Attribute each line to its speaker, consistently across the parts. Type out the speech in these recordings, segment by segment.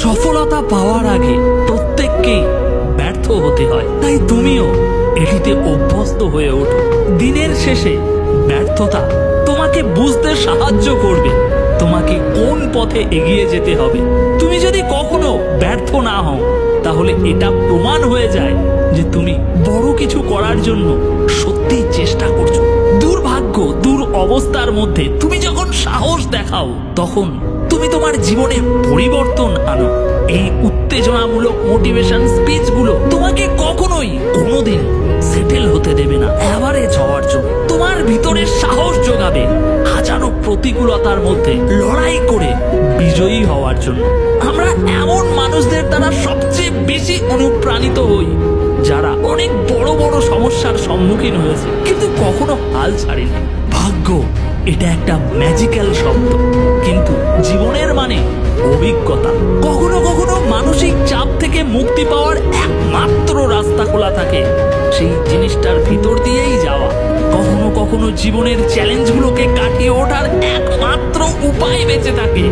Speaker 1: সফলতা পাওয়ার আগে প্রত্যেককেই ব্যর্থ হতে হয়, তাই তুমিও এটিতে অভ্যস্ত হয়ে ওঠো। দিনের শেষে ব্যর্থতা তোমাকে বুঝতে সাহায্য করবে তোমাকে কোন পথে এগিয়ে যেতে হবে। তুমি যদি কখনো ব্যর্থ না হও, তাহলে এটা প্রমাণ হয়ে যায় যে তুমি বড় কিছু করার জন্য সত্যিই চেষ্টা করছো। দুর্ভাগ্য, অবস্থার মধ্যে তুমি যখন সাহস দেখাও, তখন তুমি তোমার জীবনে পরিবর্তন আনো। এই উত্তেজনামূলক মোটিভেশন স্পিচগুলো তোমাকে কখনোই কোনোদিন সেটেল হতে দেবে না অ্যাভারেজ হওয়ার জন্য। তোমার ভিতরে সাহস যোগাবে হাজারো প্রতিকূলতার মধ্যে লড়াই করে বিজয়ী হওয়ার জন্য। আমরা এমন মানুষদের দ্বারা সবচেয়ে বেশি অনুপ্রাণিত হই যারা অনেক বড় বড় সমস্যার সম্মুখীন হয়েছে কিন্তু কখনো হাল ছাড়েনি। ভাগ্য এটা একটা ম্যাজিক্যাল শব্দ, কিন্তু জীবনের মানে অভিজ্ঞতা। কখনো কখনো মানসিক চাপ থেকে মুক্তি পাওয়ার একমাত্র রাস্তা খোলা থাকে সেই জিনিসটার ভিতর দিয়েই যাওয়া। কখনো কখনো জীবনের চ্যালেঞ্জগুলোকে কাটিয়ে ওঠার একমাত্র উপায় বেঁচে থাকে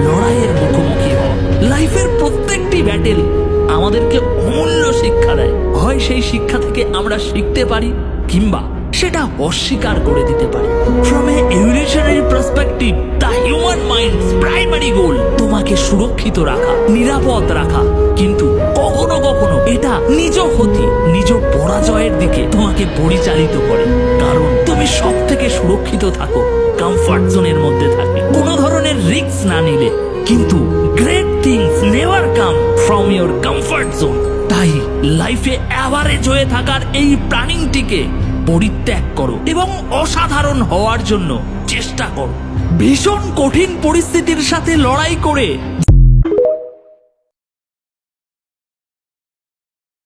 Speaker 1: লড়াইয়ের মুখোমুখি হওয়া। লাইফের প্রত্যেকটি ব্যাটেল আমাদেরকে অমূল্য শিক্ষা দেয়। হয় সেই শিক্ষা থেকে আমরা শিখতে পারি, কিংবা সেটা অস্বীকার করে দিতে পারি। From a evolutionary perspective, the human mind's primary goal তোমাকে সুরক্ষিত রাখা, নিরাপদ রাখা। কিন্তু কখনো কখনো এটা নিজ ক্ষতি, নিজ পরাজয়ের দিকে তোমাকে পরিচালিত করে। কারণ তুমি সব থেকে সুরক্ষিত থাকো কমফর্ট জোনের মধ্যে থাকে, কোনো ধরনের রিস্ক না নিলে। কিন্তু great things never come from your comfort zone. তাই লাইফে অ্যাভারেজ হয়ে থাকার এই প্ল্যানিংটিকে পরিত্যাগ করো এবং অসাধারণ হওয়ার জন্য চেষ্টা করো। ভীষণ কঠিন পরিস্থিতির সাথে লড়াই করে